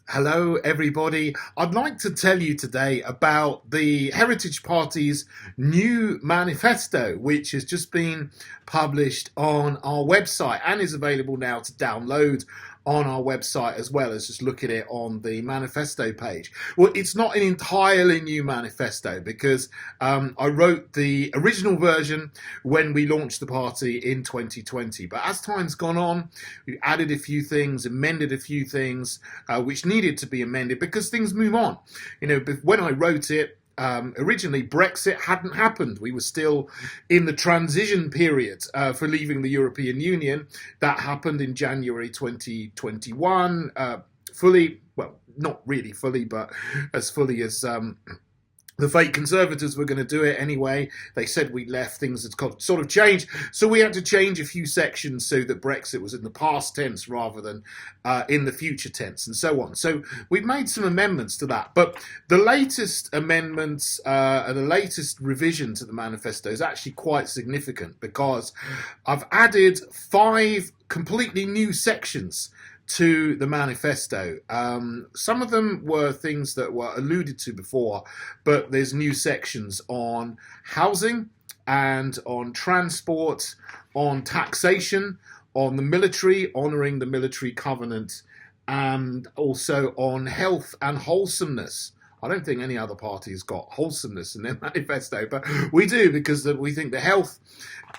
Hello, everybody. I'd like to tell you today about the Heritage Party's new manifesto, which has just been published on our website and is available now to download on our website as well as just look at it on the manifesto page. Well, it's not an entirely new manifesto because I wrote the original version when we launched the party in 2020. But as time's gone on, we added a few things, amended a few things which needed to be amended because things move on. You know, when I wrote it, originally Brexit hadn't happened. We were still in the transition period for leaving the European Union. That happened in January 2021, fully, well, not really fully, but as fully as the fake Conservatives were going to do it anyway. They said we left, things had sort of changed. So we had to change a few sections so that Brexit was in the past tense rather than in the future tense and so on. So we've made some amendments to that. But the latest amendments, the latest revision to the manifesto is actually quite significant because I've added 5 completely new sections to the manifesto. Some of them were things that were alluded to before, but there's new sections on housing and on transport, on taxation, on the military, honouring the military covenant, and also on health and wholesomeness. I don't think any other party has got wholesomeness in their manifesto, but we do because we think the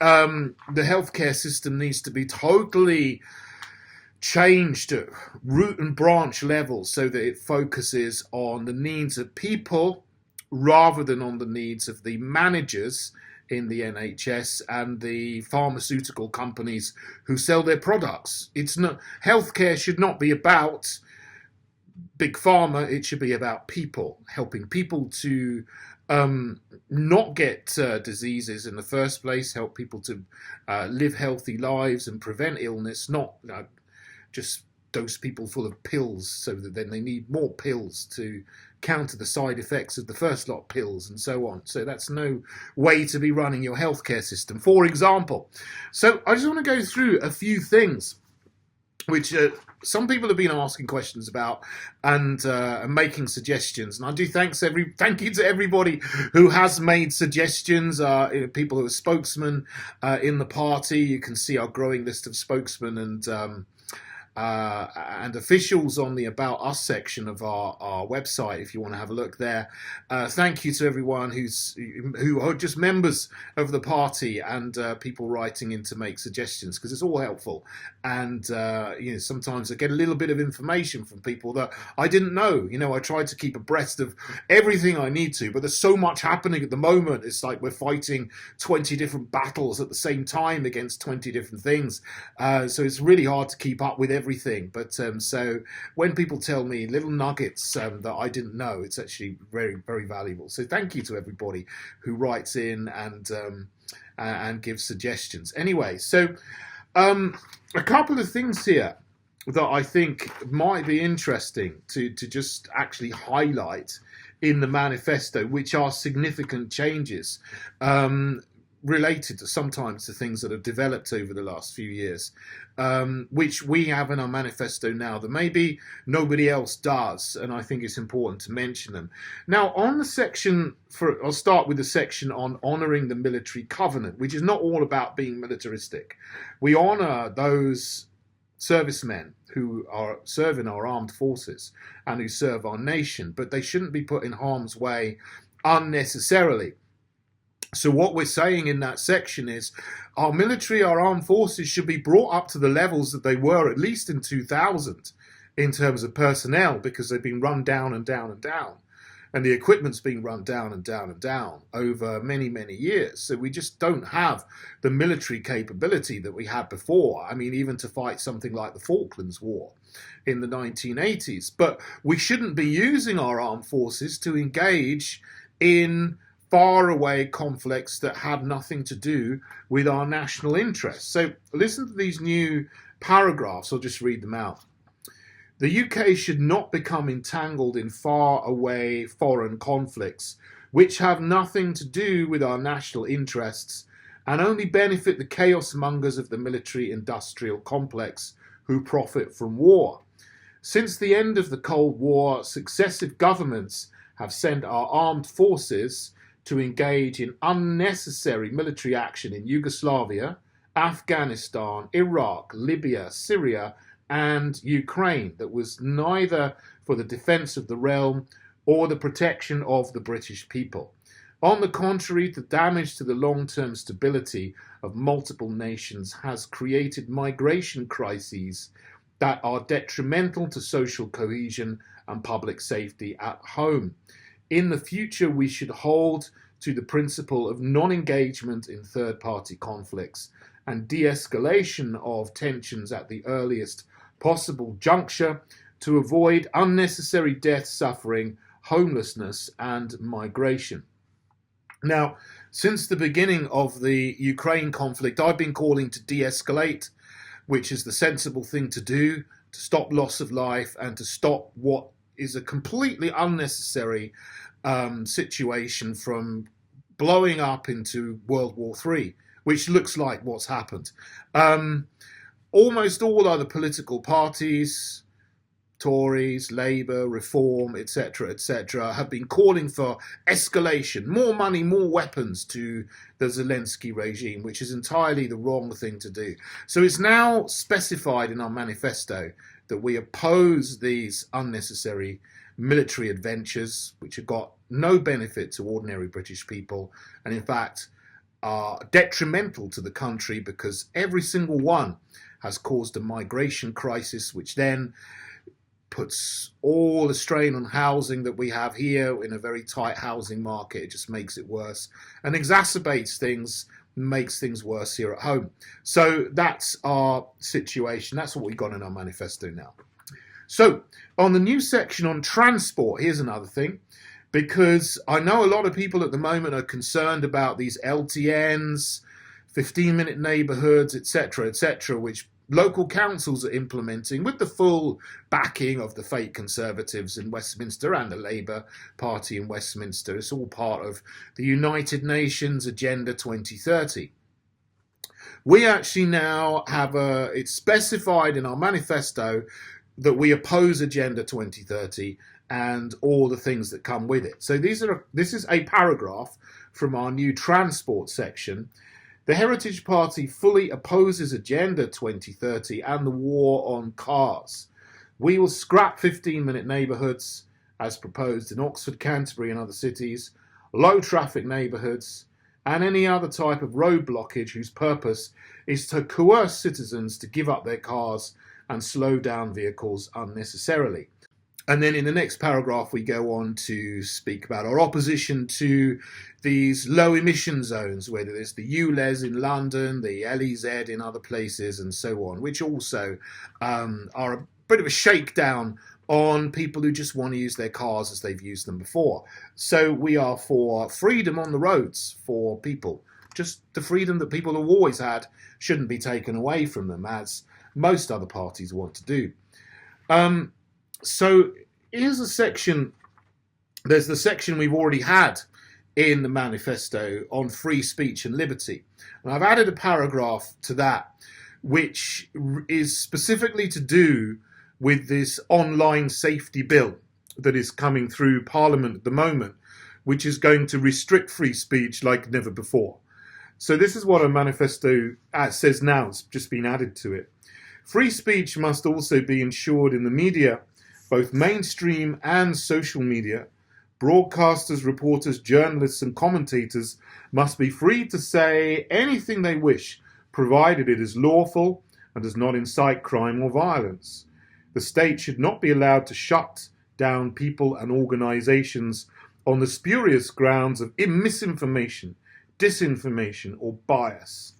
healthcare system needs to be totally changed at root and branch levels so that it focuses on the needs of people rather than on the needs of the managers in the NHS and the pharmaceutical companies who sell their products. It's not, healthcare should not be about big pharma. It should be about people, helping people to not get diseases in the first place, help people to live healthy lives and prevent illness, not just dose people full of pills so that then they need more pills to counter the side effects of the first lot of pills and so on. So that's no way to be running your healthcare system, for example. So I just want to go through a few things which some people have been asking questions about and making suggestions. And I do thank you to everybody who has made suggestions. People who are spokesmen in the party. You can see our growing list of spokesmen and officials on the About Us section of our website if you want to have a look there. Thank you to everyone who are just members of the party and people writing in to make suggestions because it's all helpful. And sometimes I get a little bit of information from people that I didn't know. I try to keep abreast of everything I need to, but there's so much happening at the moment. It's like we're fighting 20 different battles at the same time against 20 different things. So it's really hard to keep up with everything. But so when people tell me little nuggets that I didn't know, it's actually very, very valuable. So thank you to everybody who writes in and gives suggestions. Anyway, so a couple of things here that I think might be interesting to just actually highlight in the manifesto, which are significant changes related to sometimes to things that have developed over the last few years, which we have in our manifesto now that maybe nobody else does, and I think it's important to mention them. Now, on the section, I'll start with the section on honouring the military covenant, which is not all about being militaristic. We honour those servicemen who are serving our armed forces and who serve our nation, but they shouldn't be put in harm's way unnecessarily. So what we're saying in that section is our military, our armed forces should be brought up to the levels that they were at least in 2000 in terms of personnel, because they've been run down and down and down. And the equipment's been run down and down and down over many, many years. So we just don't have the military capability that we had before. I mean, even to fight something like the Falklands War in the 1980s. But we shouldn't be using our armed forces to engage in faraway conflicts that had nothing to do with our national interests. So listen to these new paragraphs. I'll just read them out. The UK should not become entangled in faraway foreign conflicts which have nothing to do with our national interests and only benefit the chaos mongers of the military industrial complex who profit from war. Since the end of the Cold War, successive governments have sent our armed forces to engage in unnecessary military action in Yugoslavia, Afghanistan, Iraq, Libya, Syria, and Ukraine that was neither for the defense of the realm or the protection of the British people. On the contrary, the damage to the long-term stability of multiple nations has created migration crises that are detrimental to social cohesion and public safety at home. In the future, we should hold to the principle of non-engagement in third-party conflicts and de-escalation of tensions at the earliest possible juncture to avoid unnecessary death, suffering, homelessness, and migration. Now, since the beginning of the Ukraine conflict, I've been calling to de-escalate, which is the sensible thing to do, to stop loss of life and to stop what is a completely unnecessary situation from blowing up into World War III, which looks like what's happened. Almost all other political parties, Tories, Labour, Reform, etc., have been calling for escalation, more money, more weapons to the Zelensky regime, which is entirely the wrong thing to do. So it's now specified in our manifesto that we oppose these unnecessary military adventures, which have got no benefit to ordinary British people, and in fact are detrimental to the country because every single one has caused a migration crisis, which then puts all the strain on housing that we have here in a very tight housing market. It just makes it worse and exacerbates things, makes things worse here at home. So that's our situation. That's what we got in our manifesto now. So on the new section on transport, here's another thing, because I know a lot of people at the moment are concerned about these LTNs, 15-minute neighbourhoods, etc., which local councils are implementing with the full backing of the fake Conservatives in Westminster and the Labour Party in Westminster. It's all part of the United Nations Agenda 2030. We actually now have it's specified in our manifesto that we oppose Agenda 2030 and all the things that come with it. So this is a paragraph from our new transport section. The Heritage Party fully opposes Agenda 2030 and the war on cars. We will scrap 15-minute neighbourhoods, as proposed in Oxford, Canterbury and other cities, low traffic neighbourhoods, and any other type of road blockage whose purpose is to coerce citizens to give up their cars and slow down vehicles unnecessarily. And then in the next paragraph, we go on to speak about our opposition to these low emission zones, whether it's the ULEZ in London, the LEZ in other places, and so on, which also are a bit of a shakedown on people who just want to use their cars as they've used them before. So we are for freedom on the roads for people. Just the freedom that people have always had shouldn't be taken away from them, as most other parties want to do. So here's a section, there's the section we've already had in the manifesto on free speech and liberty. And I've added a paragraph to that, which is specifically to do with this online safety bill that is coming through Parliament at the moment, which is going to restrict free speech like never before. So this is what a manifesto says now, it's just been added to it. Free speech must also be ensured in the media, both mainstream and social media. Broadcasters, reporters, journalists and commentators must be free to say anything they wish, provided it is lawful and does not incite crime or violence. The state should not be allowed to shut down people and organisations on the spurious grounds of misinformation, disinformation or bias,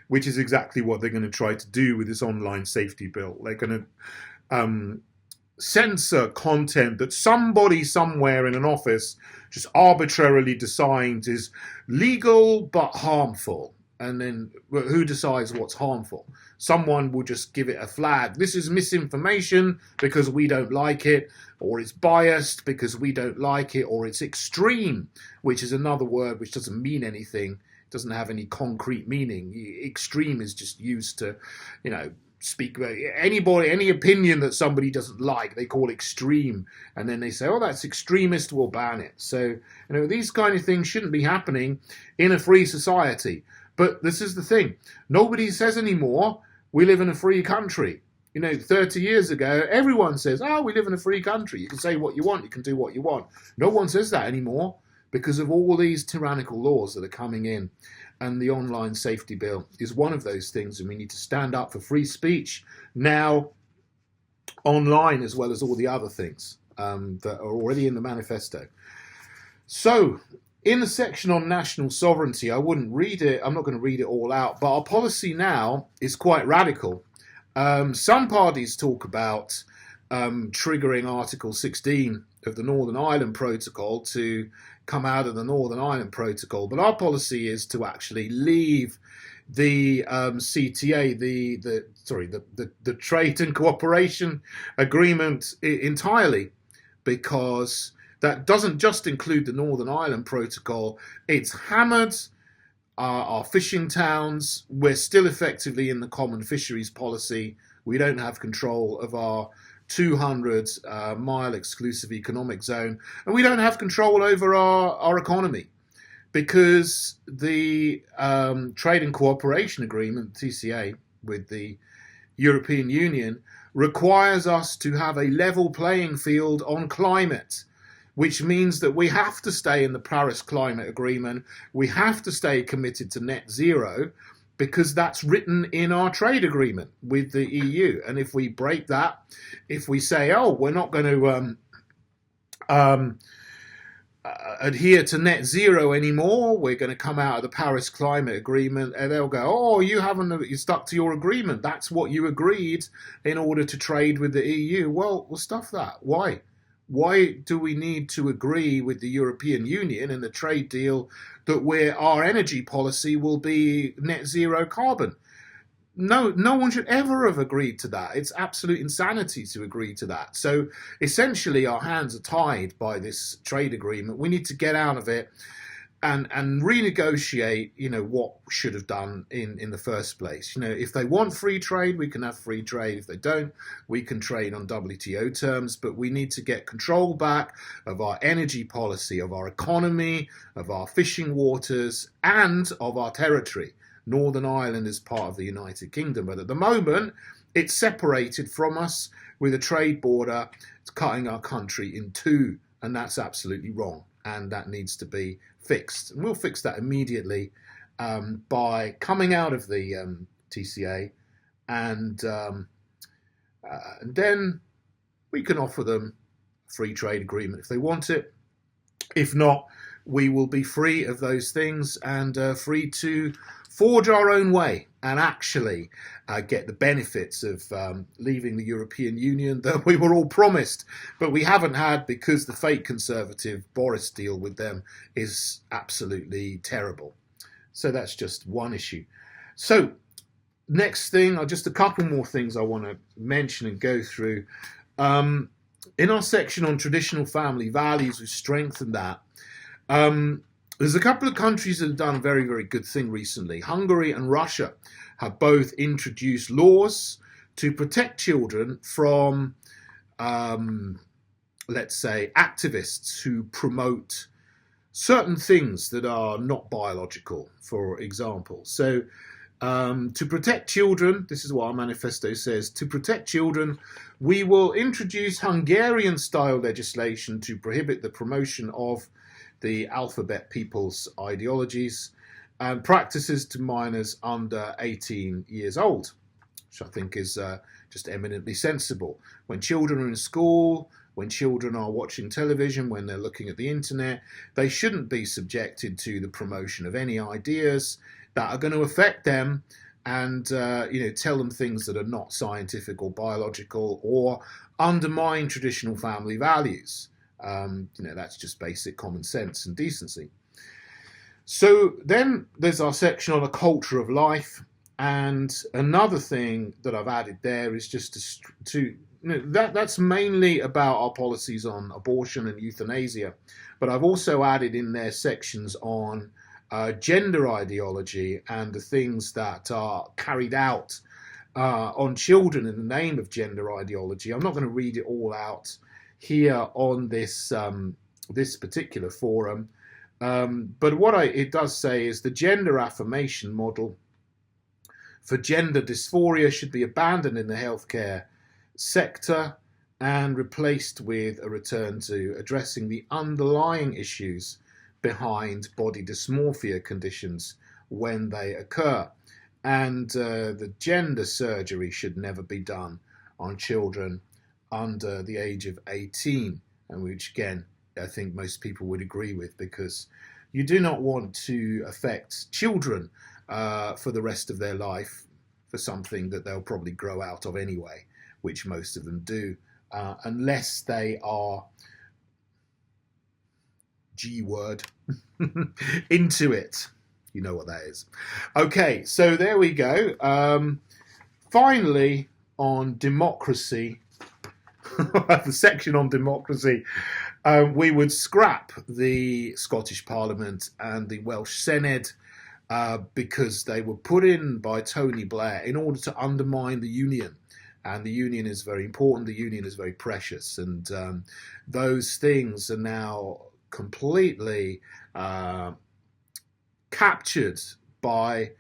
which is exactly what they're going to try to do with this online safety bill. They're going to censor content that somebody somewhere in an office just arbitrarily decides is legal but harmful. And then who decides what's harmful? Someone will just give it a flag. This is misinformation because we don't like it, or it's biased because we don't like it, or it's extreme, which is another word which doesn't mean anything, doesn't have any concrete meaning. Extreme is just used to, speak about any opinion that somebody doesn't like, they call extreme, and then they say, oh, that's extremist, we'll ban it. So these kind of things shouldn't be happening in a free society. But this is the thing, nobody says anymore we live in a free country. 30 years ago, everyone says, oh, we live in a free country, you can say what you want, you can do what you want. No one says that anymore because of all these tyrannical laws that are coming in. And the online safety bill is one of those things, and we need to stand up for free speech now online, as well as all the other things that are already in the manifesto. So in the section on national sovereignty, I wouldn't read it, I'm not going to read it all out, but our policy now is quite radical. Some parties talk about triggering Article 16 of the Northern Ireland Protocol to come out of the Northern Ireland Protocol, but our policy is to actually leave the CTA, the Trade and Cooperation Agreement entirely, because that doesn't just include the Northern Ireland Protocol. It's hammered our fishing towns. We're still effectively in the common fisheries policy. We don't have control of our 200-mile exclusive economic zone, and we don't have control over our economy, because the Trade and Cooperation Agreement, TCA, with the European Union requires us to have a level playing field on climate, which means that we have to stay in the Paris Climate Agreement, we have to stay committed to net zero, because that's written in our trade agreement with the EU. And if we break that, if we say, oh, we're not going to adhere to net zero anymore, we're going to come out of the Paris Climate Agreement, and they'll go, oh, you stuck to your agreement. That's what you agreed in order to trade with the EU. Well, stuff that. Why? Why do we need to agree with the European Union in the trade deal that our energy policy will be net zero carbon? No one should ever have agreed to that. It's absolute insanity to agree to that. So essentially our hands are tied by this trade agreement. We need to get out of it and renegotiate, what should have done in the first place. If they want free trade, we can have free trade. If they don't, we can trade on WTO terms, but we need to get control back of our energy policy, of our economy, of our fishing waters, and of our territory. Northern Ireland is part of the United Kingdom, but at the moment it's separated from us with a trade border. It's cutting our country in two, and that's absolutely wrong, and that needs to be fixed. And we'll fix that immediately by coming out of the TCA, and then we can offer them a free trade agreement if they want it. If not, we will be free of those things and free to forge our own way and actually get the benefits of leaving the European Union that we were all promised, but we haven't had, because the fake Conservative Boris deal with them is absolutely terrible. So that's just one issue. So next thing, just a couple more things I want to mention and go through. In our section on traditional family values, we've strengthened that. There's a couple of countries that have done a very, very good thing recently. Hungary and Russia have both introduced laws to protect children from, let's say, activists who promote certain things that are not biological, for example. So to protect children, this is what our manifesto says, to protect children, we will introduce Hungarian-style legislation to prohibit the promotion of the alphabet people's ideologies and practices to minors under 18 years old, which I think is just eminently sensible. When children are in school, when children are watching television, when they're looking at the internet, they shouldn't be subjected to the promotion of any ideas that are going to affect them and tell them things that are not scientific or biological or undermine traditional family values. That's just basic common sense and decency. So then there's our section on a culture of life, and another thing that I've added there is just that's mainly about our policies on abortion and euthanasia, but I've also added in there sections on gender ideology and the things that are carried out on children in the name of gender ideology. I'm not going to read it all out here on this this particular forum, but what it does say is the gender affirmation model for gender dysphoria should be abandoned in the healthcare sector and replaced with a return to addressing the underlying issues behind body dysmorphia conditions when they occur. And the gender surgery should never be done on children under the age of 18, and which again I think most people would agree with, because you do not want to affect children for the rest of their life for something that they'll probably grow out of anyway, which most of them do, unless they are G word into it. You know what that is. Okay, so there we go. Finally, on democracy, the section on democracy, we would scrap the Scottish Parliament and the Welsh Senedd because they were put in by Tony Blair in order to undermine the Union. And the Union is very important. The Union is very precious. And those things are now completely captured by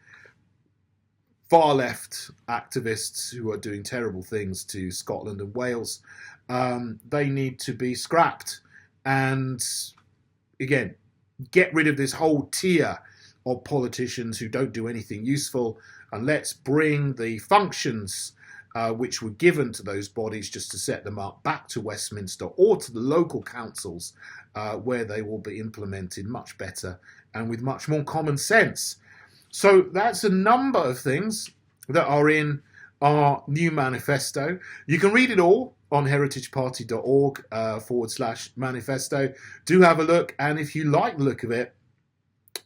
far left activists who are doing terrible things to Scotland and Wales. They need to be scrapped. And again, get rid of this whole tier of politicians who don't do anything useful, and let's bring the functions which were given to those bodies just to set them up back to Westminster or to the local councils where they will be implemented much better and with much more common sense. So that's a number of things that are in our new manifesto. You can read it all on heritageparty.org /manifesto. Do have a look, and if you like the look of it,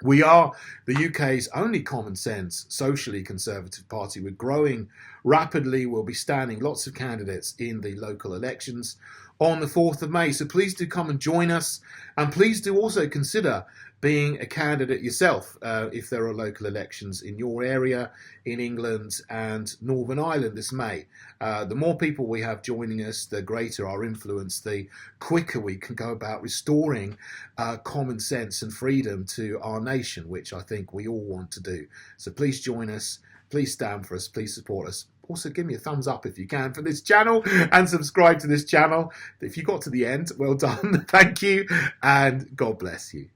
we are the UK's only common sense, socially conservative party. We're growing rapidly. We'll be standing lots of candidates in the local elections on the 4th of May. So please do come and join us. And please do also consider being a candidate yourself if there are local elections in your area, in England and Northern Ireland this May. The more people we have joining us, the greater our influence, the quicker we can go about restoring common sense and freedom to our nation, which I think we all want to do. So please join us, please stand for us, please support us. Also, give me a thumbs up if you can for this channel, and subscribe to this channel. If you got to the end, well done. Thank you, and God bless you.